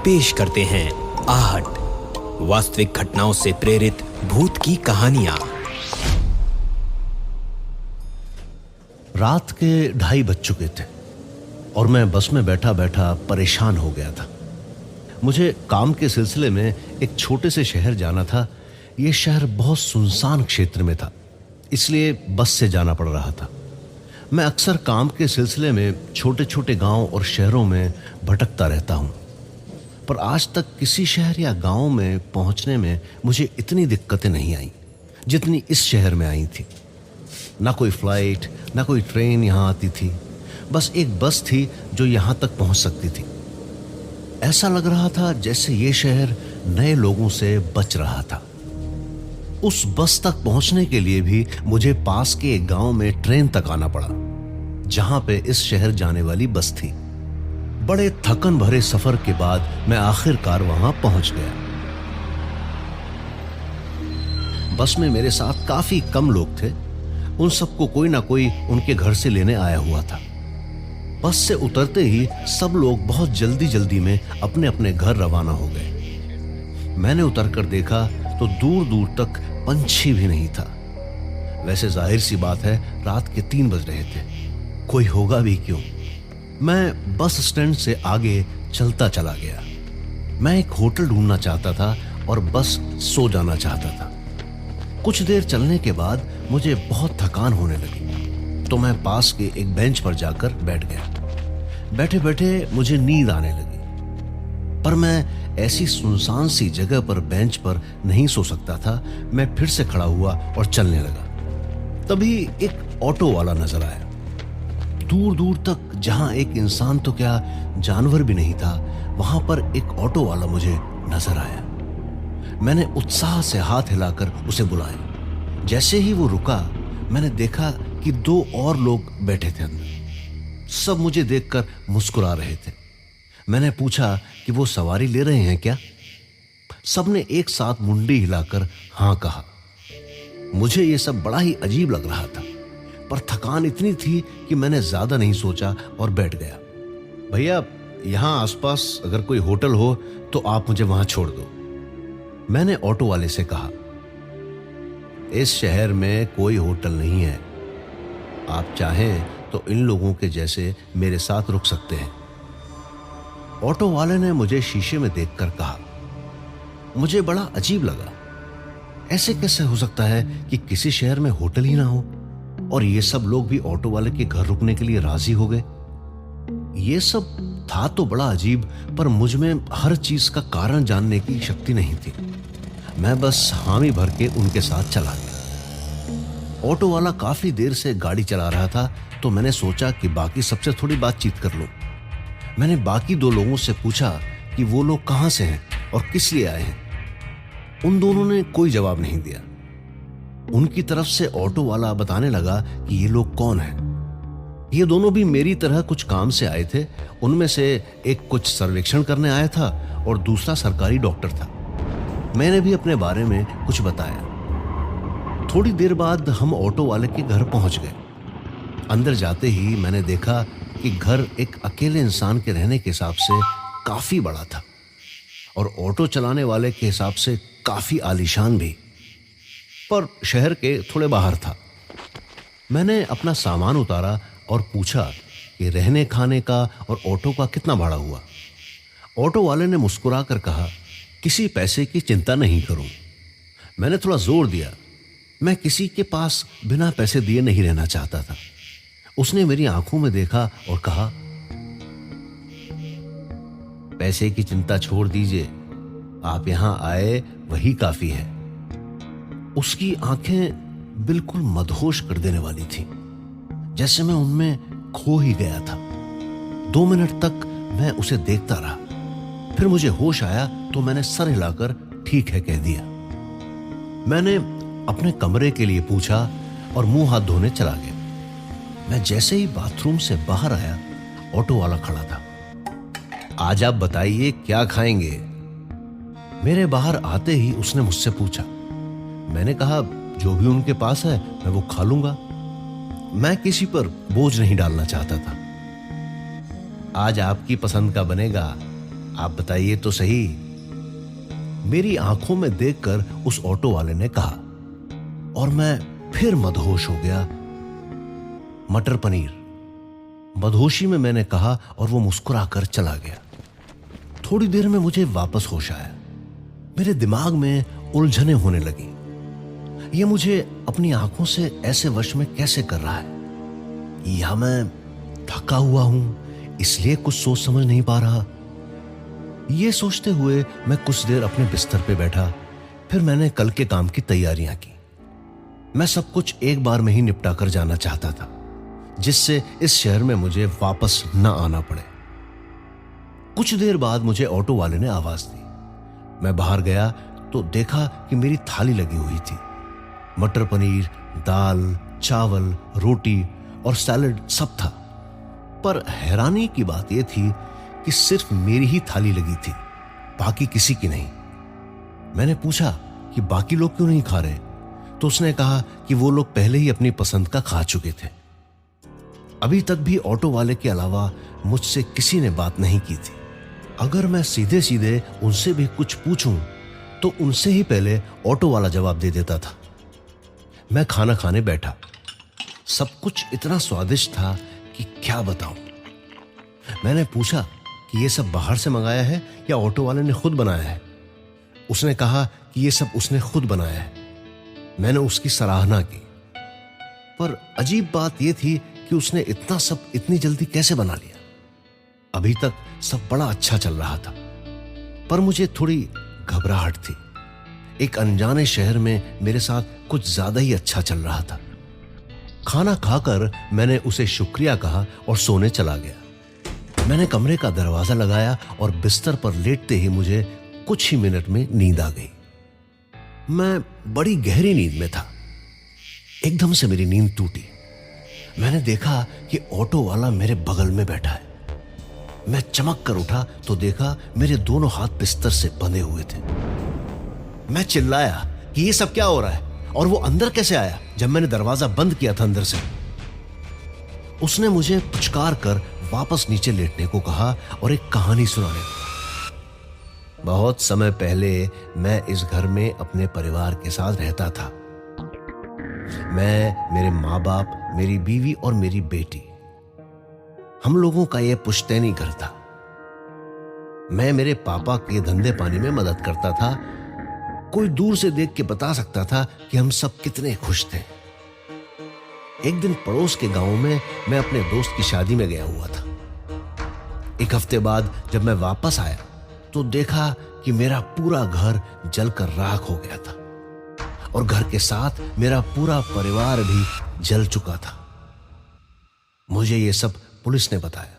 पेश करते हैं आहट, वास्तविक घटनाओं से प्रेरित भूत की कहानियां। रात के 2:30 बज चुके थे और मैं बस में बैठा बैठा परेशान हो गया था। मुझे काम के सिलसिले में एक छोटे से शहर जाना था। यह शहर बहुत सुनसान क्षेत्र में था, इसलिए बस से जाना पड़ रहा था। मैं अक्सर काम के सिलसिले में छोटे छोटे गांव और शहरों में भटकता रहता हूं, पर आज तक किसी शहर या गांव में पहुंचने में मुझे इतनी दिक्कतें नहीं आईं जितनी इस शहर में आई थी। ना कोई फ्लाइट, ना कोई ट्रेन यहां आती थी, बस एक बस थी जो यहां तक पहुंच सकती थी। ऐसा लग रहा था जैसे ये शहर नए लोगों से बच रहा था। उस बस तक पहुंचने के लिए भी मुझे पास के एक गांव में ट्रेन तक आना पड़ा, जहां पे इस शहर जाने वाली बस थी। बड़े थकन भरे सफर के बाद मैं आखिरकार वहां पहुंच गया। बस में मेरे साथ काफी कम लोग थे। उन सबको कोई ना कोई उनके घर से लेने आया हुआ था। बस से उतरते ही सब लोग बहुत जल्दी जल्दी में अपने अपने घर रवाना हो गए। मैंने उतरकर देखा तो दूर दूर तक पंछी भी नहीं था। वैसे जाहिर सी बात है, रात के 3 बज रहे थे, कोई होगा भी क्यों। मैं बस स्टैंड से आगे चलता चला गया। मैं एक होटल ढूंढना चाहता था और बस सो जाना चाहता था। कुछ देर चलने के बाद मुझे बहुत थकान होने लगी, तो मैं पास के एक बेंच पर जाकर बैठ गया। बैठे बैठे मुझे नींद आने लगी, पर मैं ऐसी सुनसान सी जगह पर बेंच पर नहीं सो सकता था। मैं फिर से खड़ा हुआ और चलने लगा। तभी एक ऑटो वाला नजर आया। दूर दूर तक जहां एक इंसान तो क्या, जानवर भी नहीं था, वहां पर एक ऑटो वाला मुझे नजर आया। मैंने उत्साह से हाथ हिलाकर उसे बुलाया। जैसे ही वो रुका, मैंने देखा कि 2 और लोग बैठे थे अंदर। सब मुझे देखकर मुस्कुरा रहे थे। मैंने पूछा कि वो सवारी ले रहे हैं क्या? सबने एक साथ मुंडी हिलाकर हां कहा। मुझे ये सब बड़ा ही अजीब लग रहा था, पर थकान इतनी थी कि मैंने ज्यादा नहीं सोचा और बैठ गया। भैया, यहां आसपास अगर कोई होटल हो तो आप मुझे वहां छोड़ दो, मैंने ऑटो वाले से कहा। इस शहर में कोई होटल नहीं है। आप चाहें तो इन लोगों के जैसे मेरे साथ रुक सकते हैं। ऑटो वाले ने मुझे शीशे में देखकर कहा। मुझे बड़ा अजीब लगा। ऐसे कैसे हो सकता है कि किसी शहर में होटल ही ना हो और ये सब लोग भी ऑटो वाले के घर रुकने के लिए राजी हो गए। ये सब था तो बड़ा अजीब, पर मुझ में हर चीज का कारण जानने की शक्ति नहीं थी। मैं बस हामी भर के उनके साथ चला गया। ऑटो वाला काफी देर से गाड़ी चला रहा था, तो मैंने सोचा कि बाकी सबसे थोड़ी बातचीत कर लूं। मैंने बाकी 2 लोगों से पूछा कि वो लोग कहां से हैं और किस लिए आए हैं। उन दोनों ने कोई जवाब नहीं दिया। उनकी तरफ से ऑटो वाला बताने लगा कि ये लोग कौन हैं। ये दोनों भी मेरी तरह कुछ काम से आए थे। उनमें से एक कुछ सर्वेक्षण करने आया था और दूसरा सरकारी डॉक्टर था। मैंने भी अपने बारे में कुछ बताया। थोड़ी देर बाद हम ऑटो वाले के घर पहुंच गए। अंदर जाते ही मैंने देखा कि घर एक अकेले इंसान के रहने के हिसाब से काफी बड़ा था और ऑटो चलाने वाले के हिसाब से काफी आलीशान भी, पर शहर के थोड़े बाहर था। मैंने अपना सामान उतारा और पूछा कि रहने खाने का और ऑटो का कितना भाड़ा हुआ। ऑटो वाले ने मुस्कुरा कर कहा, किसी पैसे की चिंता नहीं करूं। मैंने थोड़ा जोर दिया। मैं किसी के पास बिना पैसे दिए नहीं रहना चाहता था। उसने मेरी आंखों में देखा और कहा, पैसे की चिंता छोड़ दीजिए, आप यहां आए वही काफी है। उसकी आंखें बिल्कुल मदहोश कर देने वाली थी, जैसे मैं उनमें खो ही गया था। 2 मिनट तक मैं उसे देखता रहा। फिर मुझे होश आया तो मैंने सर हिलाकर ठीक है कह दिया। मैंने अपने कमरे के लिए पूछा और मुंह हाथ धोने चला गया। मैं जैसे ही बाथरूम से बाहर आया, ऑटो वाला खड़ा था। आज आप बताइए क्या खाएंगे? मेरे बाहर आते ही उसने मुझसे पूछा। मैंने कहा, जो भी उनके पास है मैं वो खा लूंगा। मैं किसी पर बोझ नहीं डालना चाहता था। आज आपकी पसंद का बनेगा, आप बताइए तो सही। मेरी आंखों में देखकर उस ऑटो वाले ने कहा, और मैं फिर मदहोश हो गया। मटर पनीर। मदहोशी में मैंने कहा और वो मुस्कुराकर चला गया। थोड़ी देर में मुझे वापस होश आया। मेरे दिमाग में उलझने होने लगी। ये मुझे अपनी आंखों से ऐसे वश में कैसे कर रहा है, या मैं थका हुआ हूं इसलिए कुछ सोच समझ नहीं पा रहा। ये सोचते हुए मैं कुछ देर अपने बिस्तर पे बैठा। फिर मैंने कल के काम की तैयारियां की। मैं सब कुछ एक बार में ही निपटा कर जाना चाहता था, जिससे इस शहर में मुझे वापस न आना पड़े। कुछ देर बाद मुझे ऑटो वाले ने आवाज दी। मैं बाहर गया तो देखा कि मेरी थाली लगी हुई थी। मटर पनीर, दाल, चावल, रोटी और सैलेड सब था। पर हैरानी की बात यह थी कि सिर्फ मेरी ही थाली लगी थी, बाकी किसी की नहीं। मैंने पूछा कि बाकी लोग क्यों नहीं खा रहे, तो उसने कहा कि वो लोग पहले ही अपनी पसंद का खा चुके थे। अभी तक भी ऑटो वाले के अलावा मुझसे किसी ने बात नहीं की थी। अगर मैं सीधे सीधे उनसे भी कुछ पूछूं तो उनसे ही पहले ऑटो वाला जवाब दे देता था। मैं खाना खाने बैठा। सब कुछ इतना स्वादिष्ट था कि क्या बताऊं। मैंने पूछा कि ये सब बाहर से मंगाया है या ऑटो वाले ने खुद बनाया है। उसने कहा कि ये सब उसने खुद बनाया है। मैंने उसकी सराहना की, पर अजीब बात यह थी कि उसने इतना सब इतनी जल्दी कैसे बना लिया। अभी तक सब बड़ा अच्छा चल रहा था, पर मुझे थोड़ी घबराहट थी। एक अनजाने शहर में मेरे साथ कुछ ज्यादा ही अच्छा चल रहा था। खाना खाकर मैंने उसे शुक्रिया कहा और सोने चला गया। मैंने कमरे का दरवाजा लगाया और बिस्तर पर लेटते ही मुझे कुछ ही मिनट में नींद आ गई। मैं बड़ी गहरी नींद में था। एकदम से मेरी नींद टूटी। मैंने देखा कि ऑटो वाला मेरे बगल में बैठा है। मैं चमक कर उठा तो देखा मेरे दोनों हाथ बिस्तर से बंधे हुए थे। मैं चिल्लाया कि ये सब क्या हो रहा है और वो अंदर कैसे आया जब मैंने दरवाजा बंद किया था अंदर से। उसने मुझे पुचकार कर वापस नीचे लेटने को कहा और एक कहानी सुनाने को। बहुत समय पहले मैं इस घर में अपने परिवार के साथ रहता था। मैं, मेरे माँ बाप, मेरी बीवी और मेरी बेटी, हम लोगों का यह पुश्तैनी घर था। मैं मेरे पापा के धंधे पानी में मदद करता था। कोई दूर से देख के बता सकता था कि हम सब कितने खुश थे। एक दिन पड़ोस के गांव में मैं अपने दोस्त की शादी में गया हुआ था। एक हफ्ते बाद जब मैं वापस आया तो देखा कि मेरा पूरा घर जलकर राख हो गया था और घर के साथ मेरा पूरा परिवार भी जल चुका था। मुझे यह सब पुलिस ने बताया।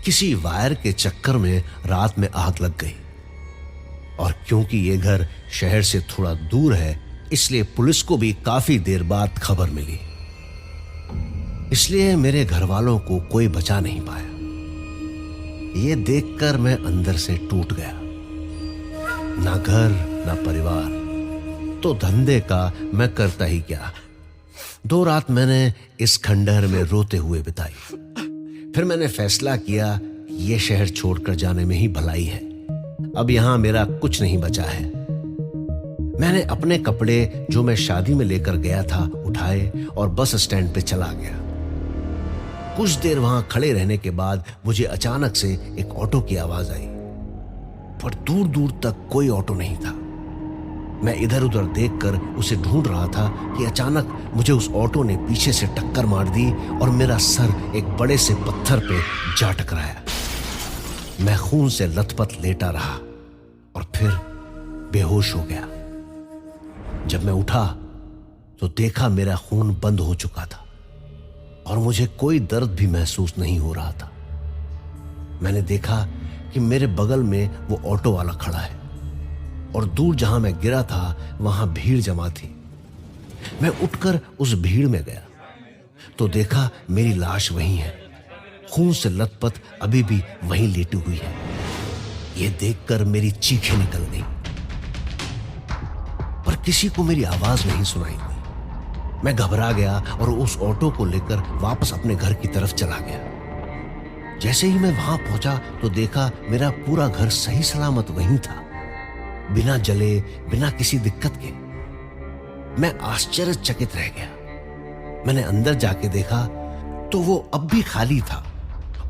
किसी वायर के चक्कर में रात में आग लग गई, और क्योंकि यह घर शहर से थोड़ा दूर है इसलिए पुलिस को भी काफी देर बाद खबर मिली। इसलिए मेरे घर वालों को कोई बचा नहीं पाया। यह देखकर मैं अंदर से टूट गया। ना घर ना परिवार, तो धंधे का मैं करता ही क्या। 2 रात मैंने इस खंडहर में रोते हुए बिताई। फिर मैंने फैसला किया यह शहर छोड़कर जाने में ही भलाई है। अब यहां मेरा कुछ नहीं बचा है। मैंने अपने कपड़े जो मैं शादी में लेकर गया था उठाए और बस स्टैंड पे चला गया। कुछ देर वहां खड़े रहने के बाद मुझे अचानक से एक ऑटो की आवाज आई, पर दूर दूर तक कोई ऑटो नहीं था। मैं इधर उधर देखकर उसे ढूंढ रहा था कि अचानक मुझे उस ऑटो ने पीछे से टक्कर मार दी और मेरा सर एक बड़े से पत्थर पे जा टकराया। मैं खून से लथपथ लेटा रहा और फिर बेहोश हो गया। जब मैं उठा तो देखा मेरा खून बंद हो चुका था और मुझे कोई दर्द भी महसूस नहीं हो रहा था। मैंने देखा कि मेरे बगल में वो ऑटो वाला खड़ा है और दूर जहां मैं गिरा था वहां भीड़ जमा थी। मैं उठकर उस भीड़ में गया तो देखा मेरी लाश वहीं है, खून से लथपथ अभी भी वहीं लेटी हुई है। यह देखकर मेरी चीखें निकल गईं, पर किसी को मेरी आवाज नहीं सुनाई दी। मैं घबरा गया और उस ऑटो को लेकर वापस अपने घर की तरफ चला गया। जैसे ही मैं वहां पहुंचा तो देखा मेरा पूरा घर सही सलामत वहीं था, बिना जले, बिना किसी दिक्कत के। मैं आश्चर्यचकित रह गया। मैंने अंदर जाके देखा तो वो अब भी खाली था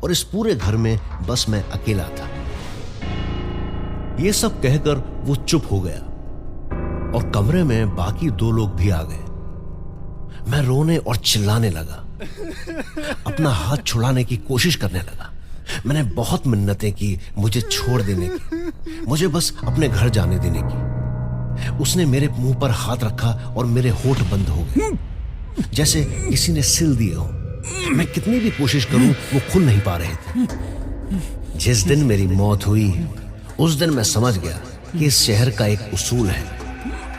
और इस पूरे घर में बस मैं अकेला था। ये सब कहकर वो चुप हो गया और कमरे में बाकी 2 लोग भी आ गए। मैं रोने और चिल्लाने लगा, अपना हाथ छुड़ाने की कोशिश करने लगा। मैंने बहुत मिन्नतें की मुझे छोड़ देने की, मुझे बस अपने घर जाने देने की। उसने मेरे मुंह पर हाथ रखा और मेरे होंठ बंद हो गए, जैसे किसी ने सिल दिए हो। मैं कितनी भी कोशिश करूं वो खुल नहीं पा रहे थे। जिस दिन मेरी मौत हुई उस दिन मैं समझ गया कि इस शहर का एक उसूल है,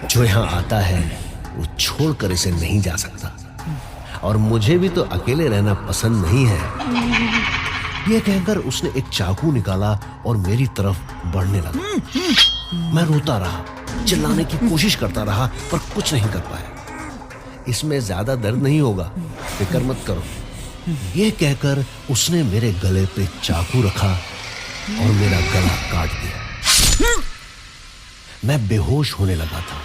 जो यहां आता है वो छोड़कर इसे नहीं जा सकता। और मुझे भी तो अकेले रहना पसंद नहीं है। यह कहकर उसने एक चाकू निकाला और मेरी तरफ बढ़ने लगा। मैं रोता रहा, चिल्लाने की कोशिश करता रहा, पर कुछ नहीं कर पाया। इसमें ज्यादा दर्द नहीं होगा, फिक्र मत करो। यह कहकर उसने मेरे गले पे चाकू रखा और मेरा गला काट दिया। मैं बेहोश होने लगा था।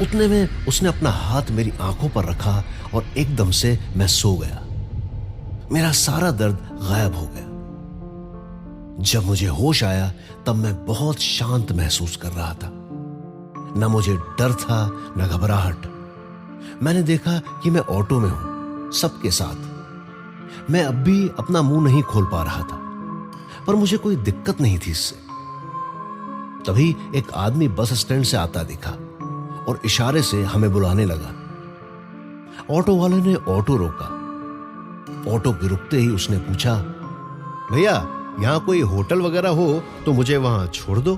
उतने में उसने अपना हाथ मेरी आंखों पर रखा और एकदम से मैं सो गया। मेरा सारा दर्द गायब हो गया। जब मुझे होश आया तब मैं बहुत शांत महसूस कर रहा था। न मुझे डर था न घबराहट। मैंने देखा कि मैं ऑटो में हूं, सबके साथ। मैं अब भी अपना मुंह नहीं खोल पा रहा था, पर मुझे कोई दिक्कत नहीं थी इससे। तभी एक आदमी बस स्टैंड से आता दिखा और इशारे से हमें बुलाने लगा। ऑटो वाले ने ऑटो रोका। ऑटो के रुकते ही उसने पूछा, भैया यहाँ कोई होटल वगैरह हो तो मुझे वहां छोड़ दो।